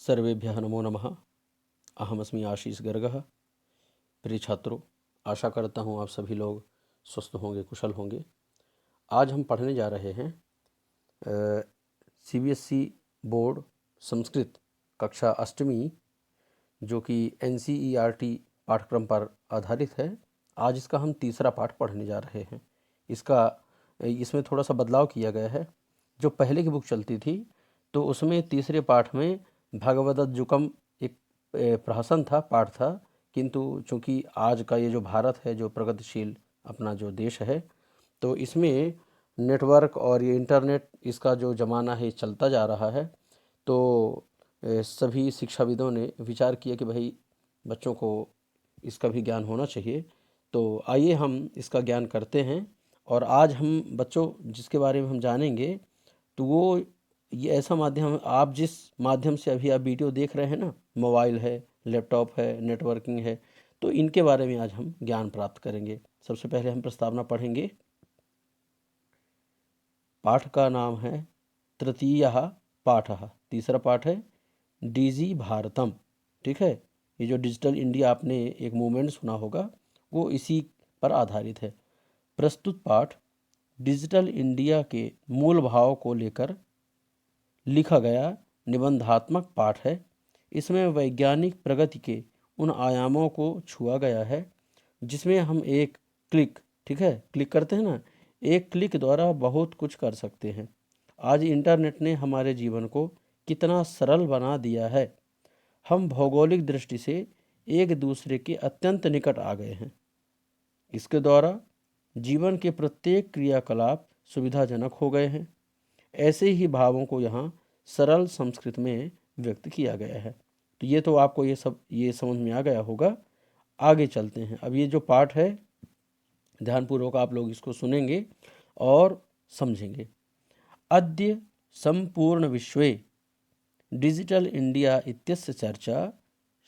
सर्वेभ्यः नमो नमः। अहमस्मि आशीष गर्गः। प्रिय छात्रों, आशा करता हूँ आप सभी लोग स्वस्थ होंगे, कुशल होंगे। आज हम पढ़ने जा रहे हैं CBSE बोर्ड संस्कृत कक्षा अष्टमी, जो कि NCERT पाठ्यक्रम पर आधारित है। आज इसका हम तीसरा पाठ पढ़ने जा रहे हैं। इसमें थोड़ा सा बदलाव किया गया है। जो पहले की बुक चलती थी तो उसमें तीसरे पाठ में भगवदज्जुकम एक प्रहसन था, पाठ था, किंतु चूँकि आज का ये जो भारत है, जो प्रगतिशील अपना जो देश है, तो इसमें नेटवर्क और ये इंटरनेट, इसका जो ज़माना है चलता जा रहा है। तो सभी शिक्षाविदों ने विचार किया कि भाई बच्चों को इसका भी ज्ञान होना चाहिए। तो आइए हम इसका ज्ञान करते हैं। और आज हम बच्चों जिसके बारे में हम जानेंगे, तो वो ये ऐसा माध्यम, आप जिस माध्यम से अभी आप वीडियो देख रहे हैं ना, मोबाइल है, लैपटॉप है, नेटवर्किंग है, तो इनके बारे में आज हम ज्ञान प्राप्त करेंगे। सबसे पहले हम प्रस्तावना पढ़ेंगे। पाठ का नाम है तृतीयः पाठः, तीसरा पाठ है डीजी भारतम। ठीक है, ये जो डिजिटल इंडिया आपने एक मूवमेंट सुना होगा, वो इसी पर आधारित है। प्रस्तुत पाठ डिजिटल इंडिया के मूल भाव को लेकर लिखा गया निबंधात्मक पाठ है। इसमें वैज्ञानिक प्रगति के उन आयामों को छुआ गया है जिसमें हम एक क्लिक, ठीक है, क्लिक करते हैं ना, एक क्लिक द्वारा बहुत कुछ कर सकते हैं। आज इंटरनेट ने हमारे जीवन को कितना सरल बना दिया है। हम भौगोलिक दृष्टि से एक दूसरे के अत्यंत निकट आ गए हैं। इसके द्वारा जीवन के प्रत्येक क्रियाकलाप सुविधाजनक हो गए हैं। ऐसे ही भावों को यहाँ सरल संस्कृत में व्यक्त किया गया है। तो ये तो आपको ये समझ में आ गया होगा। आगे चलते हैं। अब ये जो पाठ है, ध्यानपूर्वक आप लोग इसको सुनेंगे और समझेंगे। अद्य संपूर्ण विश्वे डिजिटल इंडिया इत्यस्य चर्चा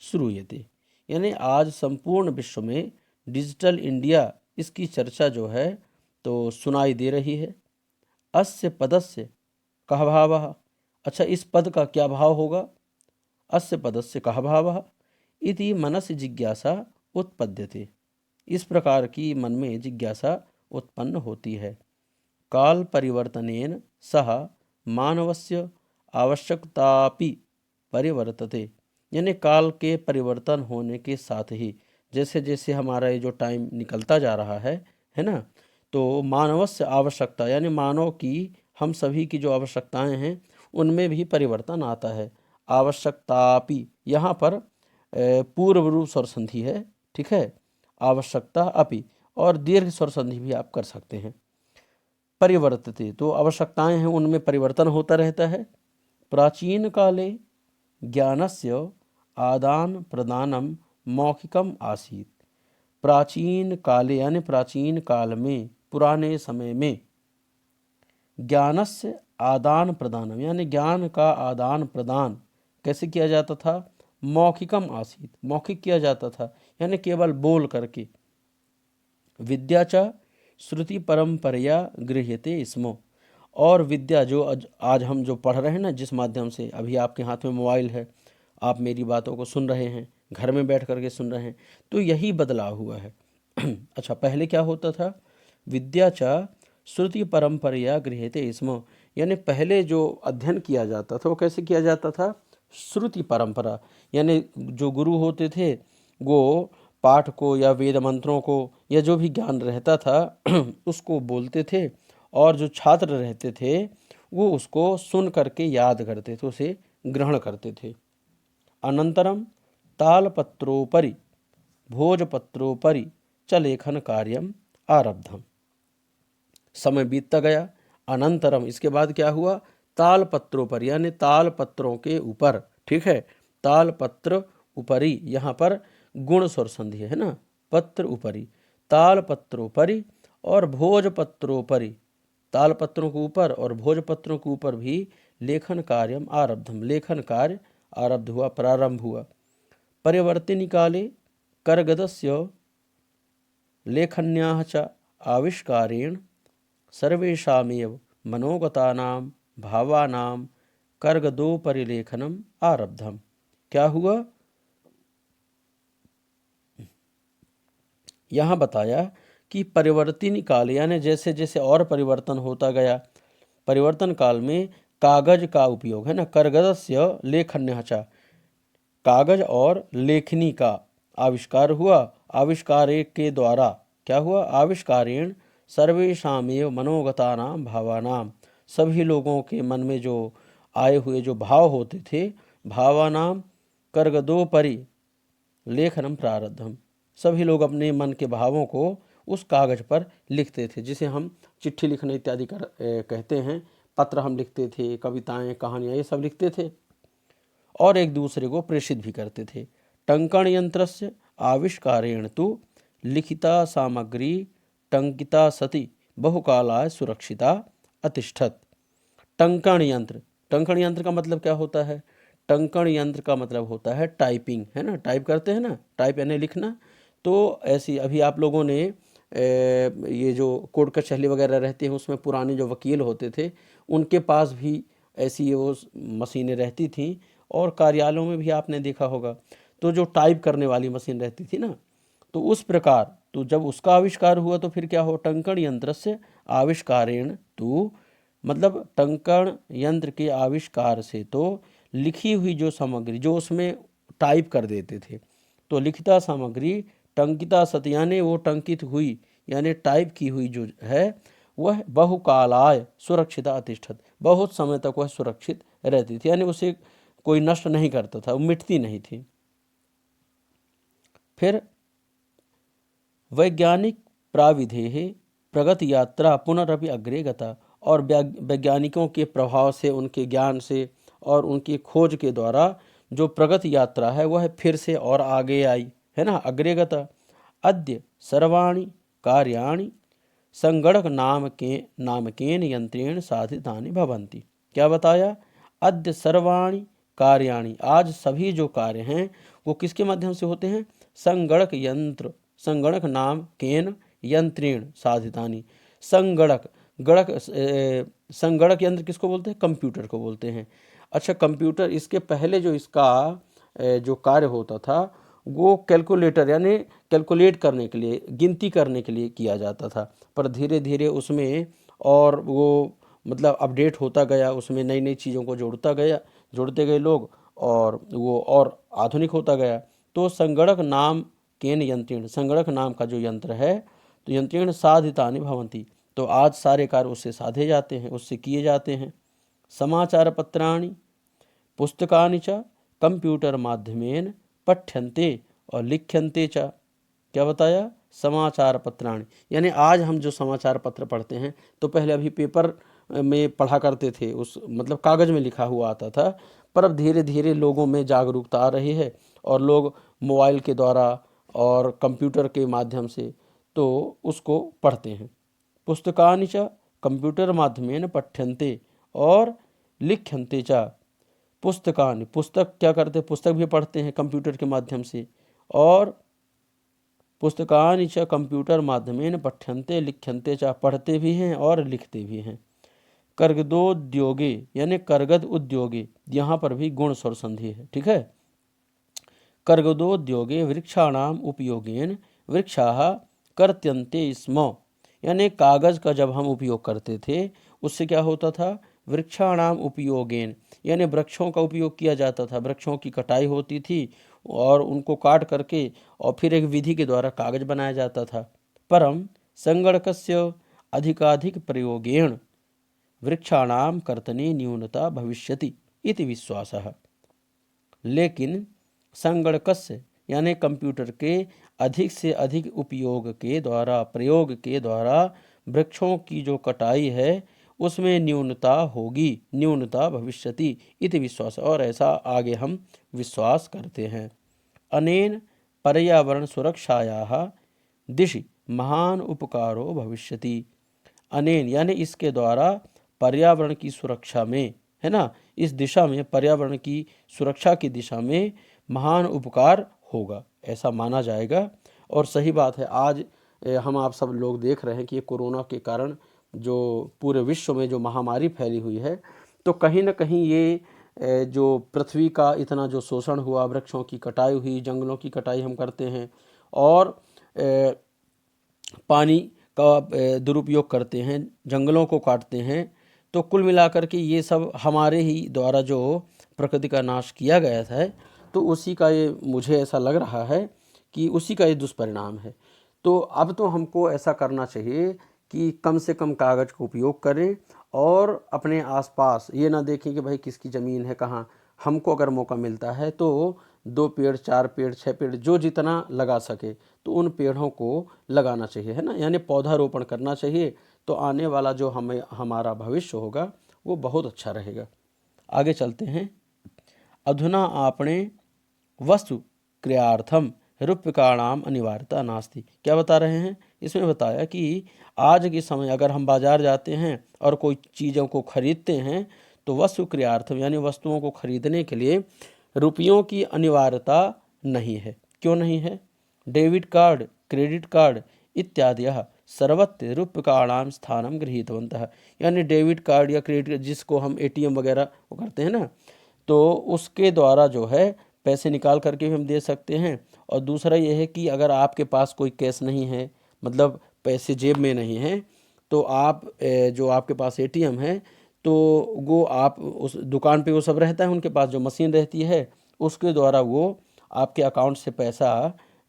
श्रूयते। यानी आज संपूर्ण विश्व में डिजिटल इंडिया, इसकी चर्चा जो है तो सुनाई दे रही है। अस्य पदस्य कः भावः। अच्छा, इस पद का क्या भाव होगा? अस्य पदस्य कः भावः इति मनसि जिज्ञासा उत्पद्यते। इस प्रकार की मन में जिज्ञासा उत्पन्न होती है। काल परिवर्तनेन सह मानवस्य आवश्यकतापि परिवर्तते। यानी काल के परिवर्तन होने के साथ ही जैसे जैसे हमारा ये जो टाइम निकलता जा रहा है ना, तो मानवस्य आवश्यकता यानी मानव की, हम सभी की जो आवश्यकताएं हैं उनमें भी परिवर्तन आता है। आवश्यकतापि यहाँ पर पूर्व रूप स्वर संधि है, ठीक है, आवश्यकता अपि, और दीर्घ स्वर संधि भी आप कर सकते हैं। परिवर्तते, तो आवश्यकताएं हैं उनमें परिवर्तन होता रहता है। प्राचीन काले ज्ञानस्य आदान प्रदानम मौखिकम आसीत्। प्राचीन काले यानी प्राचीन काल में, पुराने समय में, ज्ञानस्य आदान प्रदानम यानी ज्ञान का आदान प्रदान कैसे किया जाता था? मौखिकम आसीत्, मौखिक किया जाता था, यानी केवल बोल करके। विद्या च श्रुति परंपरया गृह्यते स्म। और विद्या जो आज हम जो पढ़ रहे हैं ना, जिस माध्यम से अभी आपके हाथ में मोबाइल है, आप मेरी बातों को सुन रहे हैं, घर में बैठ करके सुन रहे हैं, तो यही बदलाव हुआ है। अच्छा, पहले क्या होता था? विद्या च श्रुति परंपरया गृह्यते स्म, यानी पहले जो अध्ययन किया जाता था वो कैसे किया जाता था? श्रुति परंपरा, यानी जो गुरु होते थे वो पाठ को या वेद मंत्रों को या जो भी ज्ञान रहता था उसको बोलते थे, और जो छात्र रहते थे वो उसको सुन करके याद करते थे, उसे ग्रहण करते थे। अनंतरम तालपत्रोपरि भोजपत्रोपरि च लेखन कार्यम आरब्धम। समय बीतता गया। अनंतरम, इसके बाद क्या हुआ? तालपत्रों पर, यानी ताल पत्रों के ऊपर, ठीक है, तालपत्र उपरी, यहाँ पर गुण स्वर संधि है ना, पत्र उपरी, तालपत्रोपरि और भोजपत्रोपरि, तालपत्रों के ऊपर और भोजपत्रों के ऊपर भी लेखन कार्यम आरब्धम, लेखन कार्य आरब्ध हुआ, प्रारंभ हुआ। परिवर्तिनी काले करगदस्य लेखन्याः च आविष्कारेण सर्वेषामेव मनोगतानां भावानां कर्गदो परिलेखनम आरब्धम। क्या हुआ, यहाँ बताया कि परिवर्तन काल यानी जैसे जैसे और परिवर्तन होता गया, परिवर्तन काल में कागज का उपयोग है ना, कर्गदस्य लेखन्य, कागज और लेखनी का आविष्कार हुआ। आविष्कार के द्वारा क्या हुआ, आविष्कारेण सर्वेषामेव मनोगतानां भावानां, सभी लोगों के मन में जो आए हुए जो भाव होते थे, भावानां कर्गदोपरि लेखनम प्रारब्धम, सभी लोग अपने मन के भावों को उस कागज पर लिखते थे, जिसे हम चिट्ठी लिखने इत्यादि कहते हैं। पत्र हम लिखते थे, कविताएं, कहानियाँ, ये सब लिखते थे और एक दूसरे को प्रेषित भी करते थे। टंकण यंत्र से आविष्कारेण तो लिखिता सामग्री टंकिता सती बहुकालाय सुरक्षिता अतिष्ठत। टंकण यंत्र, टंकण यंत्र का मतलब क्या होता है, टंकण यंत्र का मतलब होता है टाइपिंग, है ना, टाइप करते हैं ना, टाइप यानी लिखना। तो ऐसी अभी आप लोगों ने ये जो कोर्ट कचहरी वगैरह रहते हैं, उसमें पुराने जो वकील होते थे उनके पास भी ऐसी वो मशीनें रहती थीं, और कार्यालयों में भी आपने देखा होगा, तो जो टाइप करने वाली मशीन रहती थी ना, तो उस प्रकार तो जब उसका आविष्कार हुआ तो फिर क्या हो, टंकण यंत्र से आविष्कारेण तो मतलब टंकण यंत्र के आविष्कार से तो लिखी हुई जो सामग्री जो उसमें टाइप कर देते थे, तो लिखिता सामग्री टंकिता सत यानी वो टंकित हुई यानी टाइप की हुई जो है वह बहुकालाय सुरक्षिता अतिष्ठत, बहुत समय तक वह सुरक्षित रहती थी, यानी उसे कोई नष्ट नहीं करता था, वो मिटती नहीं थी। फिर वैज्ञानिक प्राविधेः प्रगति यात्रा पुनरपि अग्रे गता, और वैज्ञानिकों के प्रभाव से, उनके ज्ञान से और उनकी खोज के द्वारा जो प्रगति यात्रा है वह फिर से और आगे आई, है ना, अग्रे गता। अद्य सर्वाणि कार्याणि संगणक नामकेन यंत्रेण साधितानि भवन्ति। क्या बताया, अद्य सर्वाणि कार्याणि, आज सभी जो कार्य हैं वो किसके माध्यम से होते हैं, संगणक यंत्र, संगणक नाम केन यंत्रेण साधितानि। संगणक, गणक संगणक यंत्र किसको बोलते हैं, कंप्यूटर को बोलते हैं। अच्छा, कंप्यूटर, इसके पहले जो इसका जो कार्य होता था वो कैलकुलेटर यानी कैलकुलेट करने के लिए, गिनती करने के लिए किया जाता था, पर धीरे धीरे उसमें और वो मतलब अपडेट होता गया, उसमें नई नई चीज़ों को जोड़ते गए लोग, और वो और आधुनिक होता गया। तो संगणक नाम केन यंत्रेण, संगणक नाम का जो यंत्र है, तो यंत्रेण साधितानि भवन्ति, तो आज सारे कार्य उससे साधे जाते हैं, उससे किए जाते हैं। समाचार पत्राणि पुस्तकानि च कंप्यूटर माध्यमेन पठ्यन्ते और लिख्यन्ते च। क्या बताया, समाचार पत्राणि यानी आज हम जो समाचार पत्र पढ़ते हैं, तो पहले अभी पेपर में पढ़ा करते थे, उस मतलब कागज़ में लिखा हुआ आता था, पर अब धीरे धीरे लोगों में जागरूकता आ रही है और लोग मोबाइल के द्वारा और कंप्यूटर के माध्यम से तो उसको पढ़ते हैं। पुस्तकानि च कंप्यूटर माध्यमेन पठ्यन्ते और लिख्यन्ते च। पुस्तकानि, पुस्तक क्या करते हैं, पुस्तक भी पढ़ते हैं कंप्यूटर के माध्यम से, और पुस्तकानि च कंप्यूटर माध्यमेन पठ्यन्ते लिख्यन्ते च, पढ़ते भी हैं और लिखते भी हैं। कर्गदोद्योगे यानी कर्गद उद्योगे, यहाँ पर भी गुण स्वर संधि है, ठीक है। कर्गदोद्योगे वृक्षाणाम उपयोगेन वृक्षाः कर्त्यन्ते स्म, यानी कागज़ का जब हम उपयोग करते थे उससे क्या होता था, वृक्षाणाम उपयोगेन यानी वृक्षों का उपयोग किया जाता था, वृक्षों की कटाई होती थी और उनको काट करके और फिर एक विधि के द्वारा कागज बनाया जाता था। परम संगणकस्य अधिकाधिक प्रयोगेण वृक्षाणाम कर्तने न्यूनता भविष्यति इति विश्वासः, लेकिन संगणकस्य यानी कंप्यूटर के अधिक से अधिक उपयोग के द्वारा, प्रयोग के द्वारा वृक्षों की जो कटाई है उसमें न्यूनता होगी, न्यूनता भविष्यति इति विश्वास, और ऐसा आगे हम विश्वास करते हैं। अनेन पर्यावरण सुरक्षायाः दिशि महान उपकारो भविष्यति। अनेन यानी इसके द्वारा पर्यावरण की सुरक्षा में, है ना, इस दिशा में पर्यावरण की सुरक्षा की दिशा में महान उपकार होगा, ऐसा माना जाएगा। और सही बात है, आज हम आप सब लोग देख रहे हैं कि ये कोरोना के कारण जो पूरे विश्व में जो महामारी फैली हुई है, तो कहीं ना कहीं ये जो पृथ्वी का इतना जो शोषण हुआ, वृक्षों की कटाई हुई, जंगलों की कटाई हम करते हैं और पानी का दुरुपयोग करते हैं, जंगलों को काटते हैं, तो कुल मिलाकर के ये सब हमारे ही द्वारा जो प्रकृति का नाश किया गया था, तो उसी का ये मुझे ऐसा लग रहा है कि उसी का ये दुष्परिणाम है। तो अब तो हमको ऐसा करना चाहिए कि कम से कम कागज़ का उपयोग करें और अपने आसपास ये ना देखें कि भाई किसकी ज़मीन है कहाँ। हमको अगर मौका मिलता है तो 2 पेड़, 4 पेड़, 6 पेड़ जो जितना लगा सके तो उन पेड़ों को लगाना चाहिए, है ना, यानी पौधारोपण करना चाहिए। तो आने वाला जो हमारा भविष्य होगा वो बहुत अच्छा रहेगा। आगे चलते हैं। अधुना आपणे वस्तु क्रियार्थम रूप्यकाणाम अनिवार्यता नास्ति। क्या बता रहे हैं? इसमें बताया कि आज के समय अगर हम बाजार जाते हैं और कोई चीज़ों को खरीदते हैं तो वस्तु क्रियार्थम यानी वस्तुओं को खरीदने के लिए रुपयों की अनिवार्यता नहीं है। क्यों नहीं है? डेबिट कार्ड, क्रेडिट कार्ड इत्यादि सर्वत्र रूप्यकाणाम स्थानम गृहीतवन्तः। यानी डेबिट कार्ड या क्रेडिट जिसको हम एटीएम वगैरह वो करते हैं ना, तो उसके द्वारा जो है पैसे निकाल करके भी हम दे सकते हैं। और दूसरा ये है कि अगर आपके पास कोई कैश नहीं है, मतलब पैसे जेब में नहीं हैं, तो आप जो आपके पास एटीएम है तो वो आप उस दुकान पे वो सब रहता है, उनके पास जो मशीन रहती है उसके द्वारा वो आपके अकाउंट से पैसा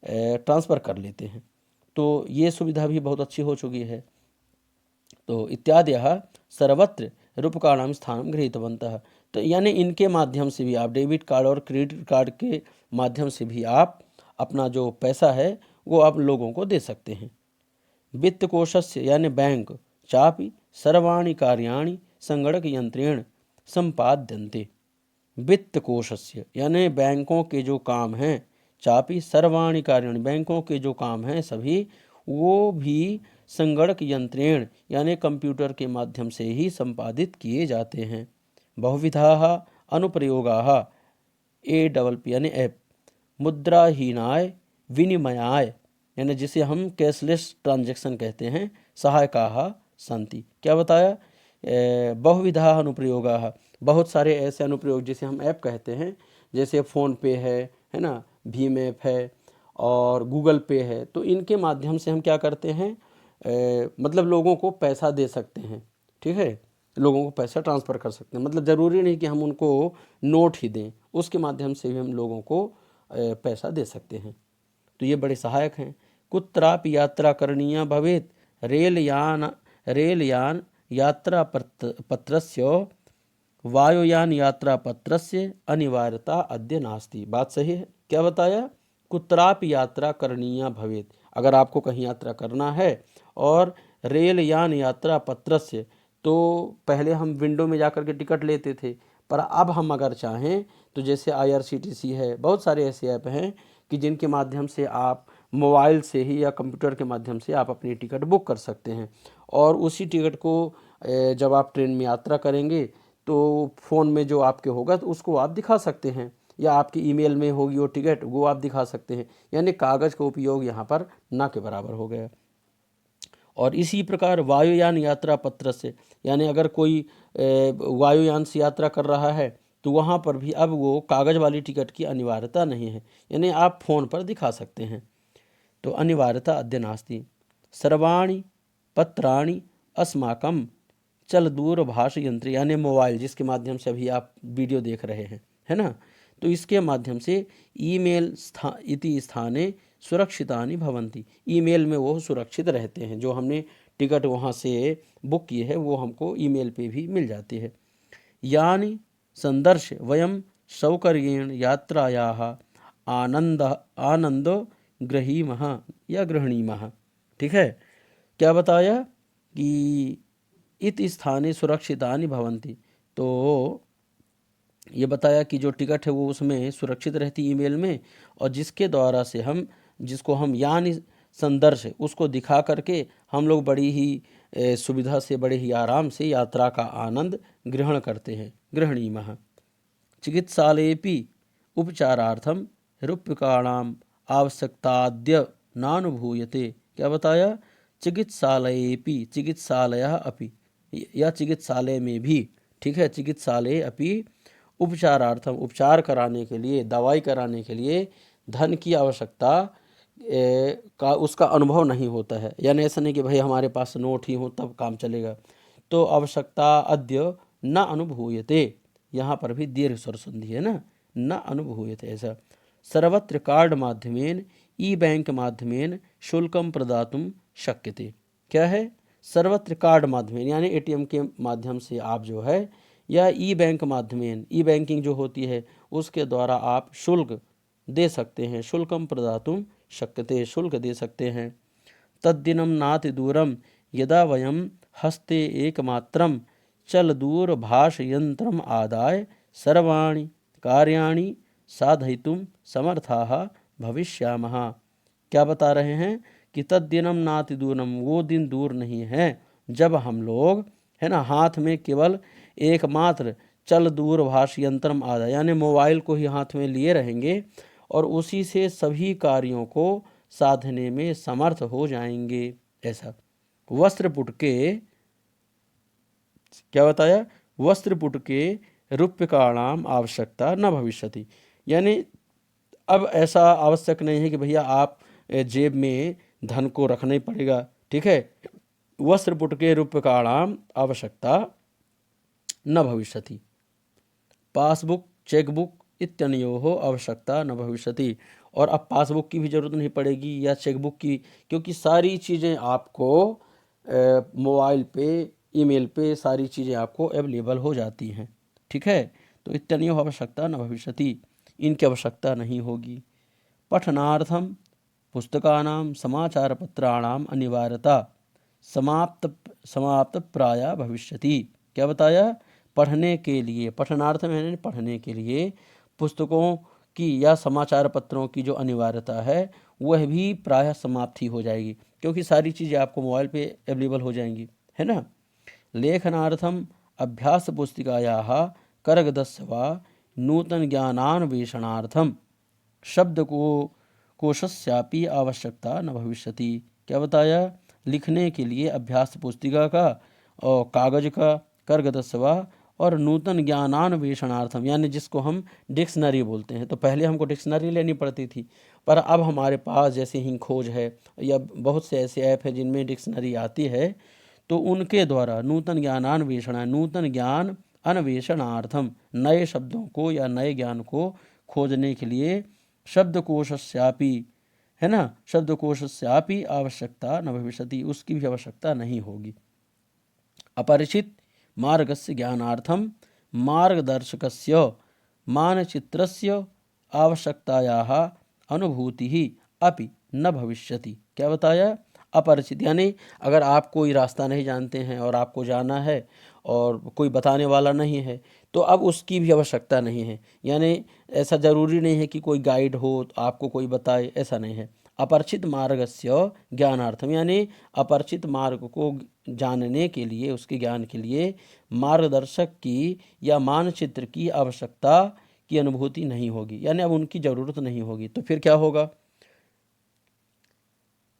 ट्रांसफ़र कर लेते हैं। तो ये सुविधा भी बहुत अच्छी हो चुकी है। तो इत्यादयः सर्वत्र रूप्यकाणां स्थानं गृहीतवन्तः। तो यानी इनके माध्यम से भी आप डेबिट कार्ड और क्रेडिट कार्ड के माध्यम से भी आप अपना जो पैसा है वो आप लोगों को दे सकते हैं। वित्तकोशस्य यानी बैंक चापि सर्वाणि कार्याणि संगणक यंत्रेण संपाद्यन्ते। वित्तकोशस्य यानी बैंकों के जो काम हैं, चापि सर्वाणि कार्याणि बैंकों के जो काम हैं सभी, वो भी संगणक यंत्रेण यानी कंप्यूटर के माध्यम से ही संपादित किए जाते हैं। बहुविधाः अनुप्रयोगाः APP यानी ऐप मुद्राहीनाय विनिमयाय यानी जिसे हम कैशलेस ट्रांजैक्शन कहते हैं सहायकाः सन्ति। क्या बताया? बहुविधाः अनुप्रयोगाः बहुत सारे ऐसे अनुप्रयोग जिसे हम ऐप कहते हैं, जैसे फ़ोन पे है ना, भीम ऐप है और गूगल पे है। तो इनके माध्यम से हम क्या करते हैं, मतलब लोगों को पैसा दे सकते हैं। ठीक है, लोगों को पैसा ट्रांसफ़र कर सकते हैं। मतलब ज़रूरी नहीं कि हम उनको नोट ही दें, उसके माध्यम से भी हम लोगों को पैसा दे सकते हैं। तो ये बड़े सहायक हैं। कुत्रापि यात्रा करणीया भवेत् रेलयान यात्रा पत्रस्य वायुयान यात्रा पत्रस्य अनिवार्यता अद्य नास्ति। बात सही है। क्या बताया? कुत्रापि यात्रा करणीया भवेत्, अगर आपको कहीं यात्रा करना है और रेलयान यात्रा पत्रस्य, तो पहले हम विंडो में जाकर के टिकट लेते थे, पर अब हम अगर चाहें तो जैसे IRCTC है, बहुत सारे ऐसे ऐप हैं कि जिनके माध्यम से आप मोबाइल से ही या कंप्यूटर के माध्यम से आप अपनी टिकट बुक कर सकते हैं। और उसी टिकट को जब आप ट्रेन में यात्रा करेंगे तो फ़ोन में जो आपके होगा तो उसको आप दिखा सकते हैं, या आपकी ईमेल में होगी वो टिकट, वो आप दिखा सकते हैं। यानी कागज़ का उपयोग यहाँ पर ना के बराबर हो गया। और इसी प्रकार वायुयान यात्रा पत्र से, यानी अगर कोई वायुयान से यात्रा कर रहा है तो वहाँ पर भी अब वो कागज़ वाली टिकट की अनिवार्यता नहीं है, यानी आप फ़ोन पर दिखा सकते हैं। तो अनिवार्यता अद्य नास्ति। सर्वाणि पत्राणि अस्माकं चल दूरभाष यंत्र यानी मोबाइल जिसके माध्यम से अभी आप वीडियो देख रहे हैं, है ना, तो इसके माध्यम से ईमेल इति स्थाने सुरक्षितानि भवन्ति। ईमेल में वो सुरक्षित रहते हैं। जो हमने टिकट वहाँ से बुक की है वो हमको ईमेल पे भी मिल जाती है। यानी संदर्श वयम सौकर्येण यात्रायाः आनंदो गृहीमः या गृहणीमः। ठीक है, क्या बताया कि इत स्थाने सुरक्षितानि भवन्ति। तो ये बताया कि जो टिकट है वो उसमें सुरक्षित रहती ईमेल में, और जिसके द्वारा से हम जिसको हम यानी संदर्श उसको दिखा करके हम लोग बड़ी ही सुविधा से, बड़े ही आराम से यात्रा का आनंद ग्रहण करते हैं। गृहणीमः। चिकित्सालयेपि उपचारार्थम रूप्यकाणाम आवश्यकताद्य नानुभूयते। क्या बताया? चिकित्सालयेपि चिकित्सालयः अपि या चिकित्सालय में भी, ठीक है, चिकित्सालय अपि उपचारार्थम उपचार कराने के लिए, दवाई कराने के लिए धन की आवश्यकता का उसका अनुभव नहीं होता है। यानी ऐसा नहीं कि भाई हमारे पास नोट ही हो तब काम चलेगा। तो आवश्यकता अद्य न अनुभूयते, यहाँ पर भी दीर्घ स्वर संधि है ना, न अनुभूयते ऐसा। सर्वत्र कार्ड माध्यमेन ई बैंक माध्यमेन शुल्कम प्रदातुम शक्यते। क्या है? सर्वत्र कार्ड माध्यमेन यानी एटीएम के माध्यम से आप जो है, या ई बैंक माध्यमेन, ई बैंकिंग जो होती है उसके द्वारा आप शुल्क दे सकते हैं। शुल्कम प्रदातुम शक्यते, शुल्क दे सकते हैं। तद्दिनं नाति दूरम यदा वयम हस्ते एकमात्रम चल दूरभाषयंत्रम आदाय सर्वाणि कार्याणि साधयितुं समर्थाः भविष्यामः। क्या बता रहे हैं कि तद्दिनं नाति दूरम, वो दिन दूर नहीं है जब हम लोग है ना हाथ में केवल एकमात्र चल दूरभाष यंत्रम आदाय यानी मोबाइल को ही हाथ में लिए रहेंगे और उसी से सभी कार्यों को साधने में समर्थ हो जाएंगे। ऐसा। वस्त्रपुट के, क्या बताया? वस्त्रपुट के रूप्यकाणाम आवश्यकता न भविष्यति, यानी अब ऐसा आवश्यक नहीं है कि भैया आप जेब में धन को रखना ही पड़ेगा। ठीक है। वस्त्रपुट के रूप्यकाणाम आवश्यकता न भविष्यति। पासबुक, चेकबुक इत्यनयोः आवश्यकता न भविष्यति। और अब पासबुक की भी ज़रूरत नहीं पड़ेगी या चेकबुक की, क्योंकि सारी चीज़ें आपको मोबाइल पे, ईमेल पे सारी चीज़ें आपको अवेलेबल हो जाती हैं। ठीक है। तो इत्यनयोः आवश्यकता न भविष्यति, इनकी आवश्यकता नहीं होगी। पठनार्थम पुस्तकानां समाचारपत्राणाम अनिवार्यता समाप्त प्राय भविष्यति। क्या बताया? पढ़ने के लिए, पठनार्थम यानी पढ़ने के लिए पुस्तकों की या समाचार पत्रों की जो अनिवार्यता है वह भी प्रायः समाप्ति हो जाएगी, क्योंकि सारी चीज़ें आपको मोबाइल पे अवेलेबल हो जाएंगी, है ना। लेखनार्थम अभ्यास पुस्तिकायाः करगदस्य वा नूतन ज्ञानान्वेषणार्थम शब्द को कोशस्यापि आवश्यकता न भविष्यति। क्या बताया? लिखने के लिए अभ्यास पुस्तिका का और कागज का, करगदस्य वा और नूतन ज्ञानान्वेषणार्थम यानी जिसको हम डिक्शनरी बोलते हैं। तो पहले हमको डिक्शनरी लेनी पड़ती थी, पर अब हमारे पास जैसे ही खोज है या बहुत से ऐसे ऐप हैं जिनमें डिक्शनरी आती है, तो उनके द्वारा नूतन ज्ञानान्वेषण, नूतन ज्ञान अन्वेषणार्थम नए शब्दों को या नए ज्ञान को खोजने के लिए शब्दकोशस्यापि, है ना, शब्दकोशस्यापि आवश्यकता न भविष्यति, उसकी भी आवश्यकता नहीं होगी। अपरिचित मार्गस्य ज्ञानार्थम मार्गदर्शकस्य मानचित्रस्य आवश्यकतायाः अनुभूतिः अपि न भविष्यति। क्या बताया? अपरिचित यानी अगर आप कोई रास्ता नहीं जानते हैं और आपको जाना है और कोई बताने वाला नहीं है, तो अब उसकी भी आवश्यकता नहीं है। यानी ऐसा ज़रूरी नहीं है कि कोई गाइड हो तो आपको कोई बताए, ऐसा नहीं है। अपरिचित मार्गस्य ज्ञानार्थम यानी अपरिचित मार्ग को जानने के लिए, उसके ज्ञान के लिए मार्गदर्शक की या मानचित्र की आवश्यकता की अनुभूति नहीं होगी, यानी अब उनकी ज़रूरत नहीं होगी। तो फिर क्या होगा?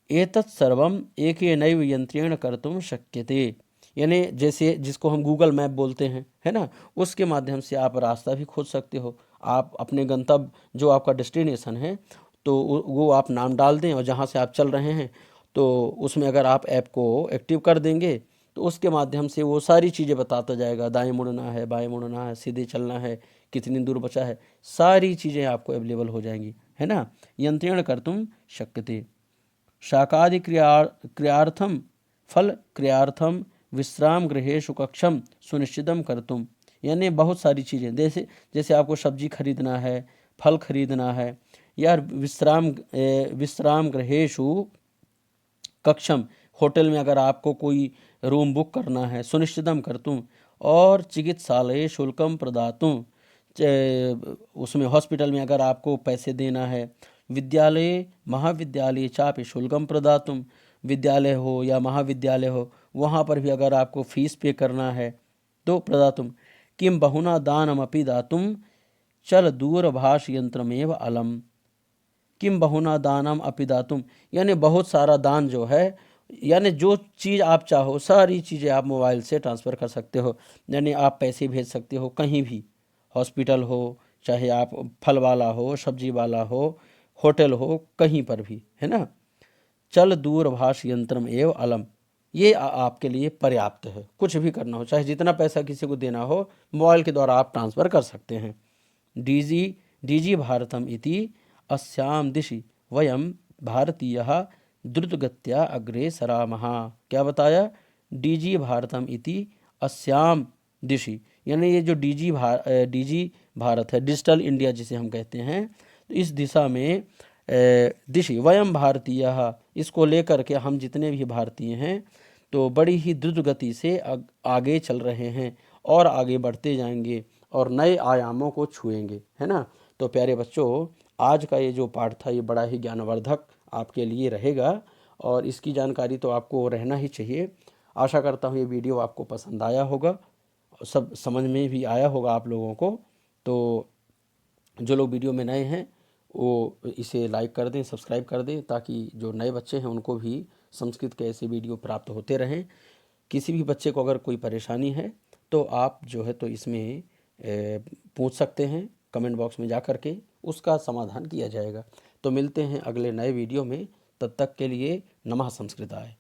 एतत् सर्वम एकेनैव यंत्रेण कर्तुम शक्यते, यानी जैसे जिसको हम गूगल मैप बोलते हैं, है ना, उसके माध्यम से आप रास्ता भी खोज सकते हो। आप अपने गंतव्य, जो आपका डेस्टिनेशन है, तो वो आप नाम डाल दें और जहाँ से आप चल रहे हैं, तो उसमें अगर आप ऐप को एक्टिव कर देंगे तो उसके माध्यम से वो सारी चीज़ें बताता जाएगा। दाएं मुड़ना है, बाएं मुड़ना है, सीधे चलना है, कितनी दूर बचा है, सारी चीज़ें आपको अवेलेबल हो जाएंगी, है ना। यंत्रेण कर्तुम शक्यते। शाकादि क्रियार्थम फल क्रियार्थम विश्राम गृहेषु कक्षम सुनिश्चितम कर्तुम, यानी बहुत सारी चीज़ें, जैसे जैसे आपको सब्जी खरीदना है, फल खरीदना है, या विश्राम गृहेषु कक्षम, होटल में अगर आपको कोई रूम बुक करना है, सुनिश्चितम कर्तुम, और चिकित्सालय शुल्कम प्रदातुम, उसमें हॉस्पिटल में अगर आपको पैसे देना है, विद्यालय महाविद्यालय चापि शुल्कम प्रदातुम, विद्यालय हो या महाविद्यालय हो वहाँ पर भी अगर आपको फीस पे करना है तो प्रदातुम। किम बहुना दानमपि दातुम चल दूरभाष यंत्रमेव अलम। किम बहुना दानम अपि दातुम, यानी बहुत सारा दान जो है, यानी जो चीज़ आप चाहो सारी चीज़ें आप मोबाइल से ट्रांसफ़र कर सकते हो। यानी आप पैसे भेज सकते हो कहीं भी, हॉस्पिटल हो, चाहे आप फल वाला हो, सब्जी वाला हो, होटल हो, कहीं पर भी, है ना। चल दूरभाष यंत्रम एव अलम, ये आपके लिए पर्याप्त है। कुछ भी करना हो, चाहे जितना पैसा किसी को देना हो, मोबाइल के द्वारा आप ट्रांसफ़र कर सकते हैं। डीजी डीजी भारतम इति अस्याम दिशि वयम भारतीयः द्रुतगत्या अग्रे सरामः। क्या बताया? डीजी भारतम इति अस्याम दिशि, यानी ये जो डीजी भारत है, डिजिटल इंडिया जिसे हम कहते हैं, तो इस दिशा में दिशि वयम भारतीयः, इसको लेकर के हम जितने भी भारतीय हैं तो बड़ी ही द्रुत गति से आगे चल रहे हैं और आगे बढ़ते जाएंगे और नए आयामों को छुएंगे, है ना। तो प्यारे बच्चों, आज का ये जो पाठ था ये बड़ा ही ज्ञानवर्धक आपके लिए रहेगा और इसकी जानकारी तो आपको रहना ही चाहिए। आशा करता हूँ ये वीडियो आपको पसंद आया होगा, सब समझ में भी आया होगा आप लोगों को। तो जो लोग वीडियो में नए हैं वो इसे लाइक कर दें, सब्सक्राइब कर दें, ताकि जो नए बच्चे हैं उनको भी संस्कृत के ऐसे वीडियो प्राप्त होते रहें। किसी भी बच्चे को अगर कोई परेशानी है तो आप जो है तो इसमें पूछ सकते हैं, कमेंट बॉक्स में जा कर के उसका समाधान किया जाएगा। तो मिलते हैं अगले नए वीडियो में, तब तक के लिए नमः संस्कृताय।